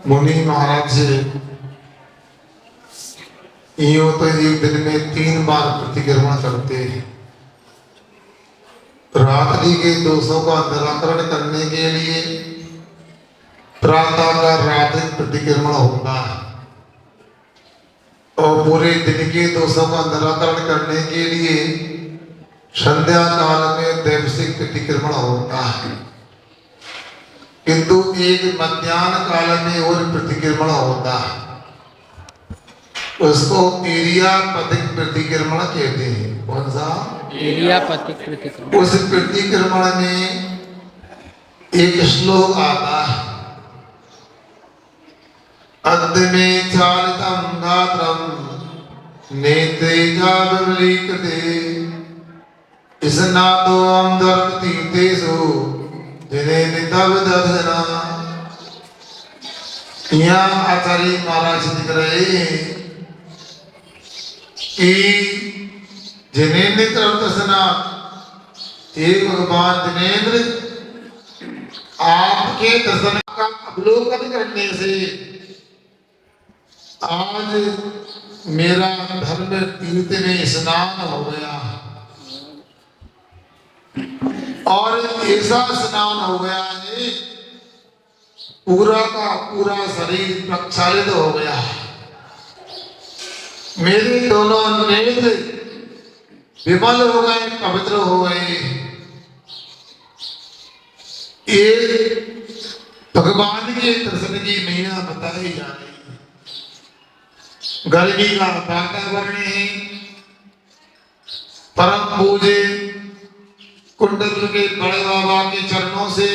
मुनि महाराज यूं तो एक दिन में 3 बार प्रतिक्रमण करते हैं। रात्रि के दोषों का निराकरण करने के लिए प्रातः का रात्रि प्रतिक्रमण होता है और पूरे दिन के दोषों का निराकरण करने के लिए संध्या काल में दैवसिक प्रतिक्रमण होता है। किंतु एक मध्याह्न काल में और प्रतिक्रमण होता है, उसको इरियापतिक प्रतिक्रमण कहते हैं। कौन सा? इरियापतिक प्रतिक्रमण। उस प्रतिक्रमण में एक श्लोक आता है, अद्य में चालितम गात्रम नेत्रे जावलीकते इसनातो हम धर्म तीर्थेषु जिन्हें नितव दर्शना। यहाँ आचार्य महाराज लिख रहे हैं कि जिनेन्द्र दर्शना, हे भगवान जिनेन्द्र, आपके दर्शन का अवलोकन करने से आज मेरा धर्म तीर्थ में स्नान हो गया और ऐसा स्नान हो गया है पूरा का पूरा शरीर प्रक्षालित हो गया है। मेरे दोनों नेत्र विमल हो गए, पवित्र हो गए। ये भगवान के दर्शन की महिमा बताई जा रही है। गर्मी का वातावरण है, परम पूजे कुंडल के बड़े बाबा के चरणों से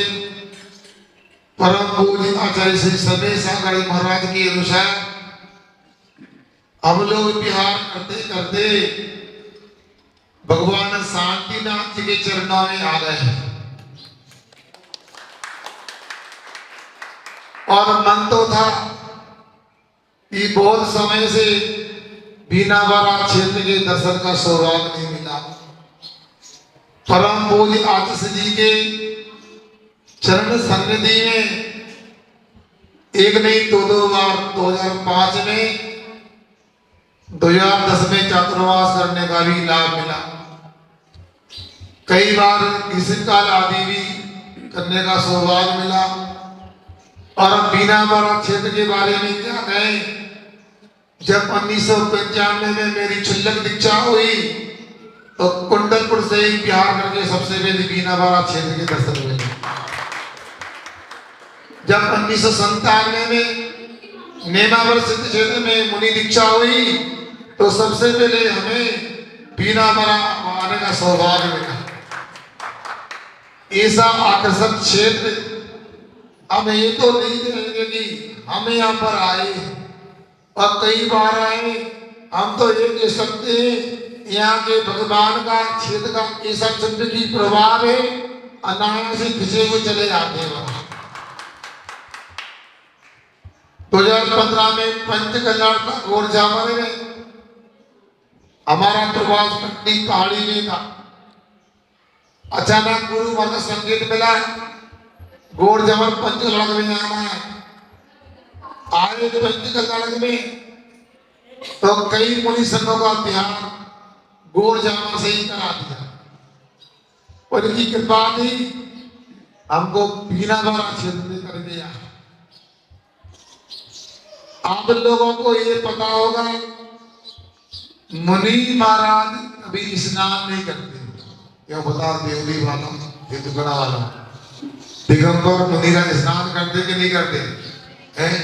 परम पूज्य आचार्य श्री समय सागर महाराज के अनुसार हम लोग विहार करते करते भगवान शांतिनाथ जी के चरणों में आ गए हैं और मन तो था कि बहुत समय से बीनावारा क्षेत्र के दर्शन का सौभाग्य नहीं मिला। परम पूज्य आचार्य जी के चरण सन्निधि में एक नहीं दो बार 2005 में 2010 में चातुर्मास करने का भी लाभ मिला। कई बार ग्रीष्मकाल आदि भी करने का सौभाग्य मिला। और बीनावारा क्षेत्र के बारे में क्या कहें, जब 1995 में मेरी क्षुल्लक दीक्षा हुई तो कुंडलपुर से ही बिहार करके सबसे पहले बीनावारा क्षेत्र के दर्शन हुए। जब 1997 में नेमावर सिद्ध क्षेत्र में मुनि दीक्षा हुई तो सबसे पहले हमें बीनावारा आने का सौभाग्य मिला। ऐसा आकर्षक क्षेत्र हम ये तो नहीं कहेंगे कि हम यहाँ पर आए और कई बार आए, हम तो ये कह सकते हैं यहाँ के भगवान का क्षेत्र का ऐसा चंद्र की प्रभाव है, अनायास से खिंचे हुए चले जाते हैं। 2015 में पंचकल्याण का गोरजामल में हमारा प्रवास पट्टी पहाड़ी में था। अचानक गुरु महाराज संकेत मिला, गोरजामल पंचकल्याण में जाना है। आए पंचकल्याण में तो कई मुनि संघों का ध्यान गोरजामल से ही करा दिया। और इनकी कृपा थी, हमको बीनावारा क्षेत्र में कर दिया। आप लोगों को ये पता होगा मुनि महाराज कभी स्नान नहीं करते। क्या बता, देवली वालों, हिंदुगढ़ा वालों, दिगंबर मुनिराज स्नान करते कि नहीं करते हैं?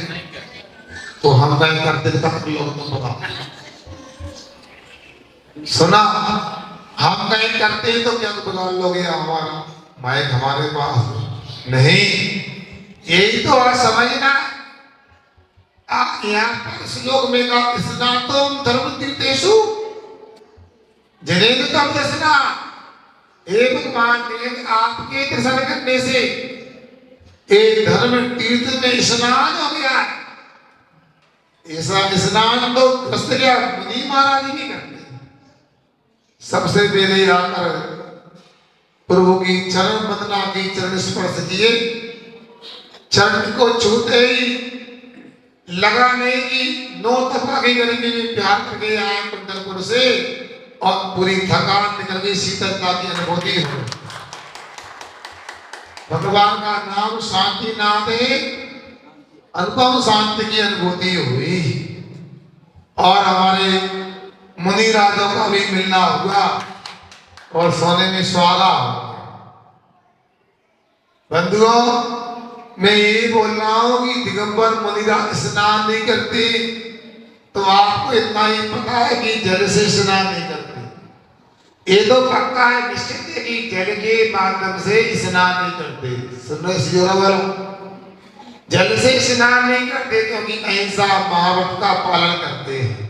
तो हम क्या करते थे तब लोगों को पता सुना। हम कहीं करते तो क्या बुला लोगे, हमारा माइक हमारे पास नहीं। यही तो आज समझना। यहाँ पर श्लोक में का स्नातोम धर्म तीर्थेषु जिनेन्द्र तम दर्शना। हे भगवान, आपके दर्शन करने से एक धर्म तीर्थ में स्नान हो गया। ऐसा स्नान तो मुनि महाराज नहीं करते। सबसे पहले आकर प्रभु की चरण वंदना की, चरण स्पर्श किए। चरण को छूते ही लगा नहीं कि 9 तपा की गर्मी में प्यार करके आए कुंडलपुर से और पूरी थकान निकल गई, शीतलता की अनुभूति हो। भगवान का नाम शांति नाम है, अनुपम शांति की अनुभूति हुई। और हमारे मुनि राजों का भी मिलना हुआ और सोने में सुहागा हो। बंधुओं, मैं यही बोल रहा हूं कि दिगंबर मुनिराज स्नान नहीं करते, तो आपको इतना ही पता है कि जल से स्नान नहीं करते। ये तो पक्का है, निश्चित है कि जल के माध्यम से स्नान नहीं करते। सुन रहे, जल से स्नान नहीं करते क्योंकि अहिंसा महाव्रत का पालन करते हैं।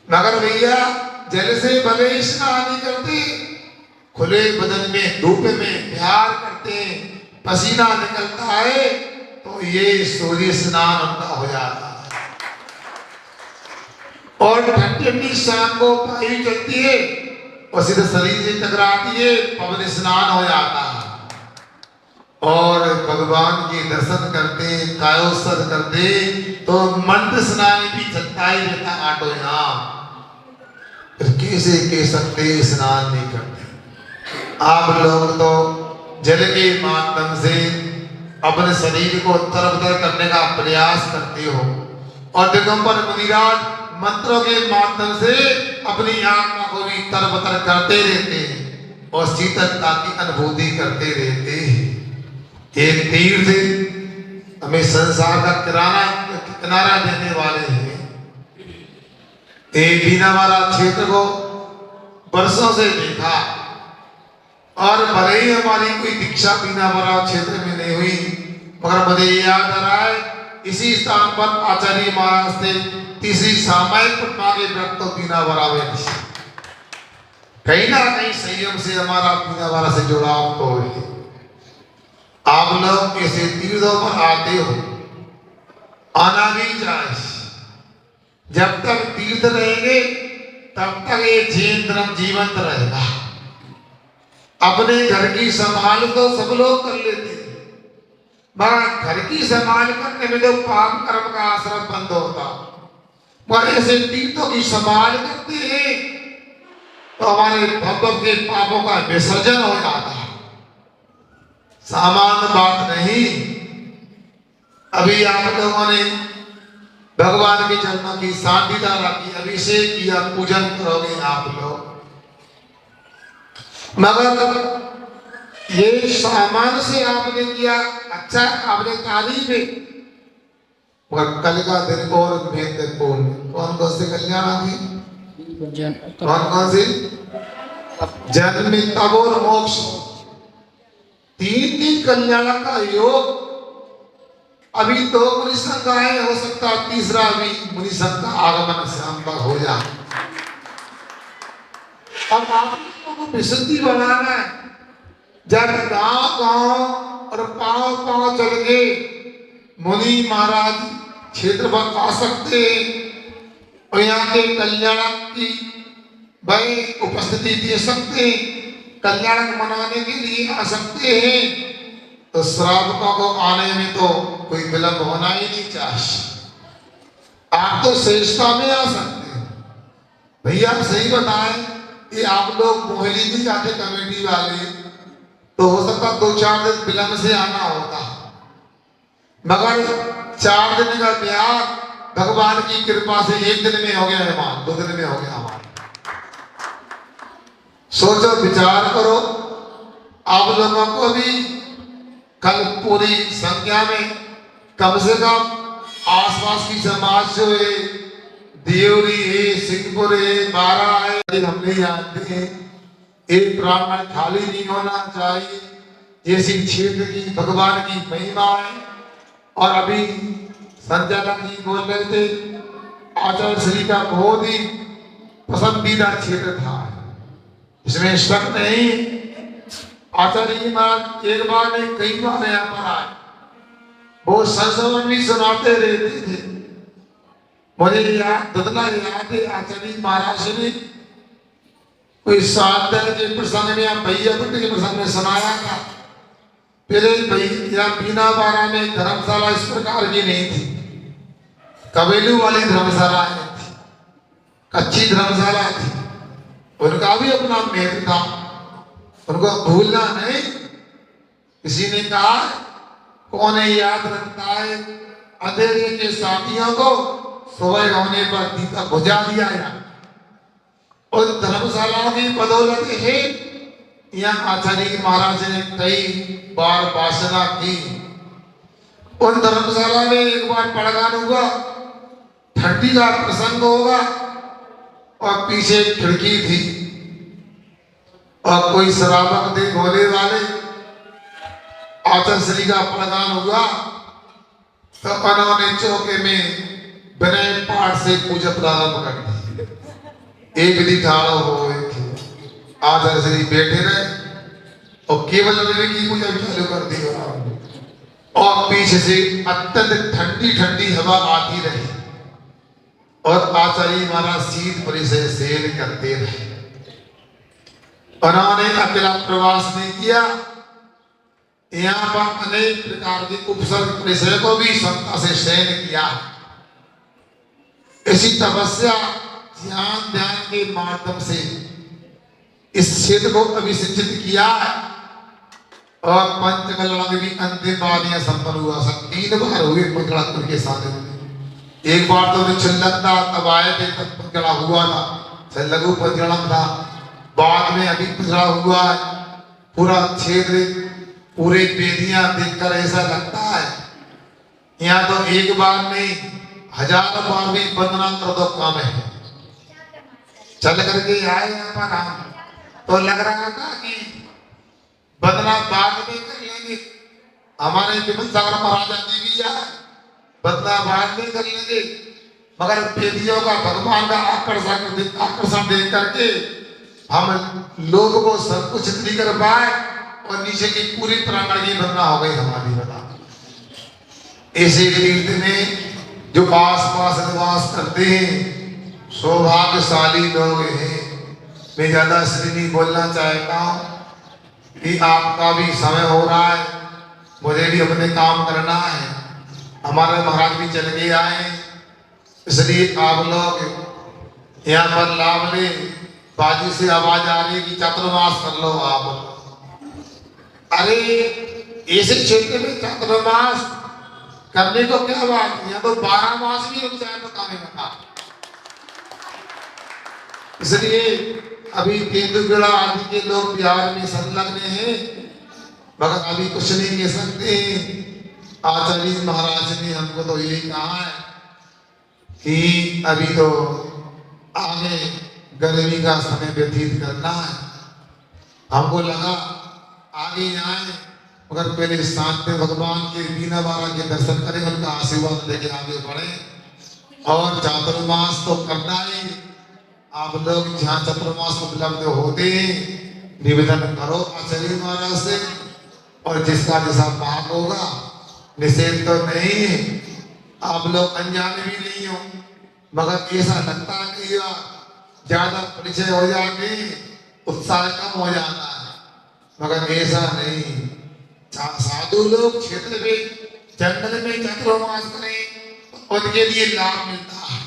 मगर भैया जल से भले स्नान नहीं करते, खुले बदन में धूप में प्यार करते हैं, पसीना निकलता है, तो ये सूर्य स्नान उनका हो जाता है। और ठंडी शाम को वायु चलती है और सीधे शरीर से टकराती है, पवन स्नान हो जाता है। और भगवान के दर्शन करते, कायोत्सव करते, तो मंत्र स्नान भी चलता ही रहता आटो यहाँ। फिर कैसे कह सकते स्नान नहीं करते? आप लोग तो जल के माध्यम से अपने शरीर को तरबतर करने का प्रयास करते हो, और दिगंबर मुनिराज मंत्रों के माध्यम से अपनी आत्मा को भी तरबतर करते रहते हैं और शीतलता की अनुभूति करते रहते हैं। एक तीर्थ हमें संसार का किनारा देने वाले हैं। बीनावाला क्षेत्र को वर्षों से देखा, और भले ही हमारी कोई दीक्षा बीनावाला क्षेत्र में नहीं हुई, मगर मुझे याद आ रहा है इसी स्थान पर आचार्य महाराज से तीसरी सामायिक प्रतिमा के व्रत तो बीनावाला में थी। कहीं ना कहीं संयम से हमारा बीनावाला से जुड़ाव तो है। आप लोग ऐसे तीर्थों पर आते हो, आना भी चाहिए। जब तक तीर्थ रहेंगे तब तक ये जैन धर्म जीवंत रहेगा। अपने घर की संभाल तो सब लोग कर लेते हैं, मगर घर की संभाल करने में तो पाप कर्म का आश्रम बंद होता। पर ऐसे तीर्थों की संभाल करते हैं तो हमारे भव के पापों का विसर्जन हो जाता है। सामान्य बात नहीं। अभी आप लोगों ने भगवान के चरणों की शांति धारा की अभिषेक किया, पूजन करोगे आप लोग, मगर ये सामान से आपने किया, अच्छा आपने तारीफ है, मगर कल का दिन और महत्वपूर्ण। कौन कौन से कल्याण आदि, कौन कौन से? जन्म तप और मोक्ष, 3 कल्याण का योग। अभी 2 मुनि संघ आए, हो सकता तीसरा भी मुनि संघ का आगमन संभव हो जाए। अब आप को विशुद्धि बनाना है। जब गांव और पांव चल के मुनि महाराज क्षेत्र पर आ सकते हैं और यहाँ के कल्याण की भाई उपस्थिति दे सकते हैं, कल्याण मनाने के लिए आ सकते हैं, तो श्रावकों को आने में तो कोई विलंब होना ही नहीं चाहिए। आप तो श्रेष्ठता में आ सकते हैं। भैया आप सही बताएं, ये आप लोग मोहली नहीं जाते कमेटी वाले, तो हो सकता 2-4 दिन विलंब से आना होता, मगर 4 दिन का त्याग भगवान की कृपा से 1 दिन में हो गया है, 2 दिन में हो गया हमारा। सोचो, विचार करो। आप लोगों को भी कल पूरी संख्या में कम से कम आसपास की समाज जो है, देवरी है, सिंहपुर है, बारा है, हम नहीं जानते हैं, एक ब्राह्मण खाली नहीं होना चाहिए। जैसी क्षेत्र की भगवान की महिमा है। और अभी संचालक जी बोल रहे थे, आचार्य श्री का बहुत ही पसंदीदा क्षेत्र था, इसमें शक नहीं। आचार्य जी महाराज एक बार नहीं कई बार यहाँ पर आए, बहुत संस्मरण भी सुनाते रहते थे। मुझे याद है आचार्य महाराज ने कोई स्वाध्याय के प्रसंग में या भैया कुंड के प्रसंग में सुनाया था। पहले भैया बीना बारा में धर्मशाला इस प्रकार की नहीं थी, कबीलू वाली धर्मशाला थी, कच्ची धर्मशाला थी। उनका भी अपना महल था, उनको भूलना नहीं। किसी ने कहा कौन याद रखता है अंधेरे के साथियों को, सुबह होने पर दीपक बुझा दिया जाए। उन धर्मशालाओं की बदौलत है यहाँ आचार्य महाराज ने कई बार वासना की। उन धर्मशाला में एक बार पड़गान हुआ, ठंडी का प्रसंग होगा और पीछे एक खिड़की थी और कोई शराबक थे भोले वाले। आचार्य श्री का पड़गान हुआ तो उन्होंने चौके में विनय पाठ से पूजा प्रारंभ कर दी। एक विधि ठाड़ो हो थे, आचार्य श्री बैठे रहे और केवल रवि की पूजा भी चालू कर दी और पीछे से अत्यंत ठंडी ठंडी हवा आती रही और आचार्य महाराज शीत परिचय सेन करते रहे। उन्होंने अकेला प्रवास नहीं किया, यहाँ पर अनेक प्रकार के उपसर्ग परिचय को भी क्षमता से शयन किया। इसी तपस्या ध्यान ध्यान के माध्यम से इस क्षेत्र को अभिसिंचित किया है और पंचकल्याण भी अंतिम बार यह संपन्न हुआ। सब 3 बार हुए पंचकड़ा के साथ। एक बार तो छिल्लक था तब आए थे, तब पंचकड़ा हुआ था, लघु पंचकड़ा था। बाद में अभी पंचकड़ा हुआ है। पूरा क्षेत्र पूरे वेदियां देखकर ऐसा लगता है यहाँ तो एक बार नहीं 1000 बार भी वंदना कर दो काम है। चल करके आए यहाँ पर हम तो लग रहा था कि वंदना बाद में कर लेंगे, हमारे विमल सागर महाराजा जी भी आए, वंदना बाद में कर लेंगे। मगर वेदियों का भगवान का आकर्षण देख करके हम लोग को संकुचित नहीं कर पाए और नीचे की पूरी प्रांगण की वंदना हो गई हमारी। बता ऐसे तीर्थ में जो पास पास निवास करते हैं सौभाग्यशाली लोग हैं। मैं ज्यादा श्री नहीं बोलना चाहता हूँ कि आपका भी समय हो रहा है, मुझे भी अपने काम करना है। हमारे महाराज भी चल के आए, इसलिए आप लोग यहाँ पर लाभ ले। बाजी से आवाज आ रही है कि चातुर्मास कर लो आप। अरे ऐसे क्षेत्र में चातुर्मास करने को क्या बात है, यहाँ तो 12 मास भी रुक जाए तो काम बता। इसलिए अभी तेंदुलकर आदि के लोग बिहार में संलग्न हैं, मगर अभी कुछ नहीं कह सकते। आचार्य महाराज ने हमको तो यही कहा है कि अभी तो आगे गर्मी का समय व्यतीत करना है। हमको लगा आगे आए, मगर पहले साथ में भगवान के बीना बारा के दर्शन करें, उनका आशीर्वाद लेके आगे बढ़े। और चातुर्मास तो करना ही, आप लोग जहाँ चातुर्मास उपलब्ध होते हैं निवेदन करो आचार्य महाराज से, और जिसका जैसा पाप होगा निषेध तो नहीं है। आप लोग अनजान भी नहीं हो, मगर ऐसा लगता है कि ज्यादा परिचय हो जाके उत्साह कम हो जाता है, मगर ऐसा नहीं। साधु लोग क्षेत्र में जंगल में चातुर्मास करें उनके लिए लाभ मिलता है।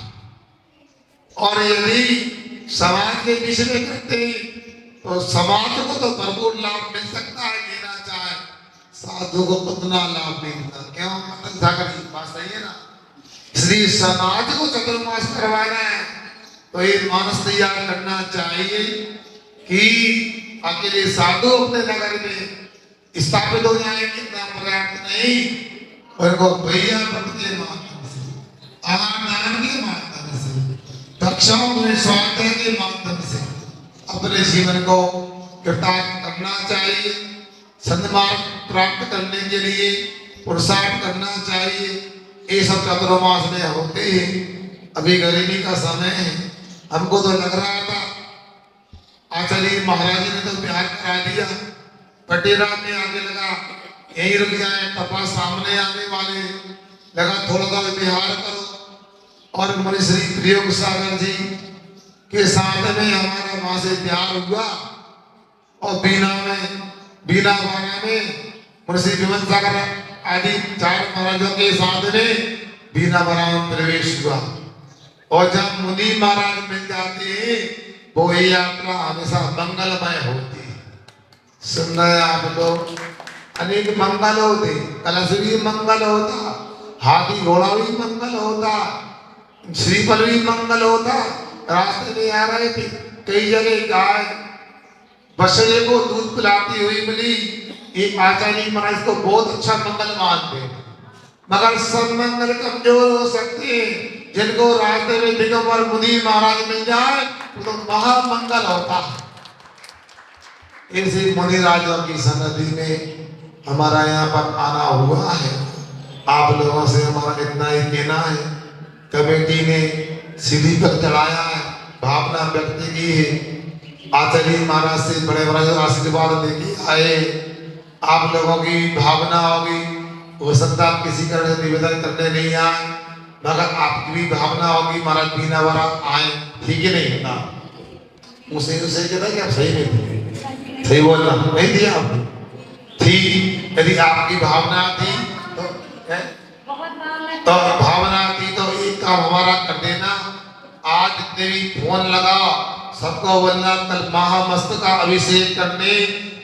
और यदि समाज के बीच में करते तो समाज को तो भरपूर लाभ मिल सकता है, लेना चाहे साधु को उतना लाभ नहीं मिलता। क्यों मतन सागर की बात सही है ना। इसलिए समाज को चातुर्मास करवाना है तो ये मानस तैयार करना चाहिए कि अकेले साधु अपने नगर में स्थापित हो जाएंगे, इतना पर्याप्त नहीं। उनको भैया पद के माध्यम से, आदान के माध्यम से, कक्षाओं में स्वाध्याय के माध्यम से अपने जीवन को कृतार्थ करना चाहिए। सन्मान प्राप्त करने के लिए पुरुषार्थ करना चाहिए। ये सब चातुर्मास में होते हैं। अभी गर्मी का समय है, हमको तो लग रहा था आचार्य महाराज ने तो बिहार करा दिया, पटेरा में आगे लगा यही रुक जाए, तपा सामने आने वाले लगा थोड़ा सा बिहार करो। और मुनिश्री प्रियोग सागर जी के साथ में हमारा वहां से प्यार हुआ और बीना बारा में मुनिश्री विमल सागर आदि 4 महाराजों के साथ में बीना बराम प्रवेश हुआ। और जब मुनि महाराज मिल जाते हैं वो ये यात्रा हमेशा मंगलमय होती। सुन रहे आप लोग, अनेक मंगल होते, कलश भी मंगल होता, हाथी घोड़ा भी मंगल होता, श्रीफल भी मंगल होता। रास्ते में आ रहे थे, कई जगह गाय बछड़े को दूध पिलाती हुई मिली। एक आचार्य महाराज को बहुत अच्छा मंगल मानते, मगर सब मंगल कमजोर हो सकते हैं। जिनको रास्ते में दिगंबर मुनि महाराज मिल जाए तो महामंगल होता है। ऐसे मुनि राजों की सन्निधि में हमारा यहाँ पर आना हुआ है। आप लोगों से हमारा इतना ही कहना है, कमेटी ने सीढ़ी पर चढ़ाया है, भावना व्यक्त की है। आचार्य महाराज से बड़े बड़े आशीर्वाद लेके आए। आप लोगों की भावना होगी, हो सकता है किसी का निवेदन करने नहीं आए, मगर आपकी भी भावना होगी महाराज बीना बरा आए, ठीक है नहीं होता। उसे कहता कि आप सही नहीं थे, सही बोलना नहीं दिया आपने, ठीक। यदि आपकी भावना थी तो भावना थी तो एक काम हमारा कर देना। आज जितने भी फोन लगा सबको बोलना कल महामस्त का अभिषेक करने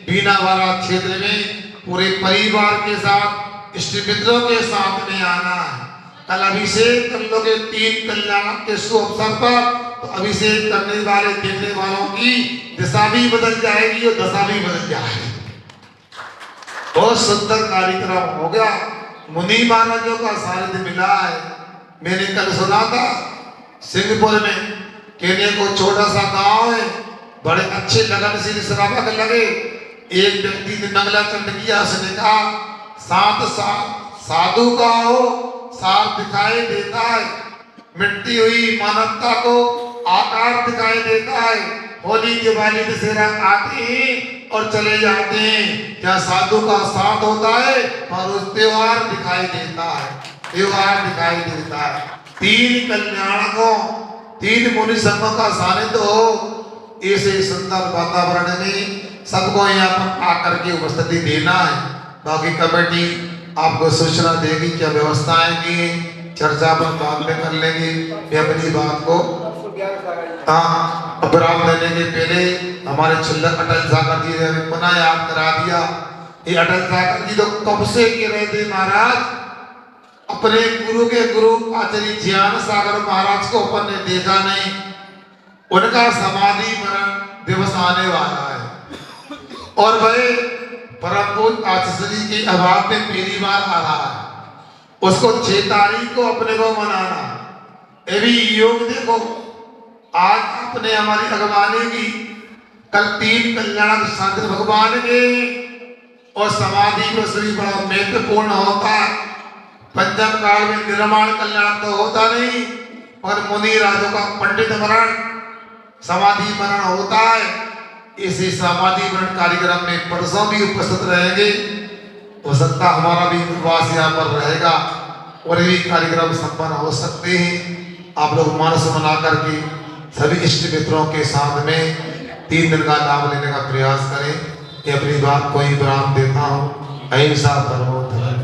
बीना बरा क्षेत्र में पूरे परिवार के साथ इष्ट मित्रों के साथ में आना है। कल अभिषेक कर लोगे 3 कल्याण के शुभ अवसर पर, तो अभिषेक करने वाले देखने वालों की दिशा भी बदल जाएगी और दशा भी बदल जाएगी। बहुत सुंदर कार्यक्रम हो गया। मुनि महाराजों का सानिध्य मिला है। मैंने कल सुना था सिंहपुर में कहने को छोटा सा गांव है, बड़े अच्छे लगन से श्रावक लगे। एक व्यक्ति ने मंगलाचरण किया, उसने कहा सात साधु का हो सार दिखाई देता है, मिटती हुई मानवता को आकार दिखाई देता है। होली दिवाली दशहरा आते हैं और चले जाते हैं, क्या साधु का साथ होता है और उस त्योहार दिखाई देता है, त्योहार दिखाई देता है। 3 कल्याण को 3 मुनि संघों का सानिध्य हो, ऐसे सुंदर वातावरण में सबको यहाँ पर आकर के उपस्थिति देना है। बाकी कमेटी आपको सूचना देगी, क्या व्यवस्थाएं की हैं, चर्चा अपन बाद में कर लेंगे। मैं अपनी बात को विराम देने के पहले हमारे छुल्लक अटल सागर जी ने पुनः याद करा दिया। ये अटल सागर जी तो कब से कह रहे थे महाराज, अपने गुरु के गुरु आचार्य ज्ञान सागर महाराज को अपन ने देखा नहीं, उनका समाधि मरण दिवस आने वाला है और वह परम पूज्य आचार्य जी के अभाव में पहली बार आ रहा है। उसको 6 तारीख को अपने को मनाना। ये भी योग देखो, आज अपने हमारी अगवानी की, कल 3 कल्याण शांति भगवान के और समाधि में सभी बड़ा महत्वपूर्ण होता है। पंचम काल में निर्माण कल्याण तो होता नहीं, और मुनि राजों का पंडित मरण समाधि मरण होता है। इसी समाधि मरण कार्यक्रम में परसों भी उपस्थित रहेंगे। हो सकता हमारा भी उपवास यहाँ पर रहेगा और भी कार्यक्रम संपन्न हो सकते हैं। आप लोग मानस मना करके सभी इष्ट मित्रों के साथ में 3 दिन का लाभ लेने का प्रयास करें। ये अपनी बात को ही विराम देता हूँ। अहिंसा परमो धर्म।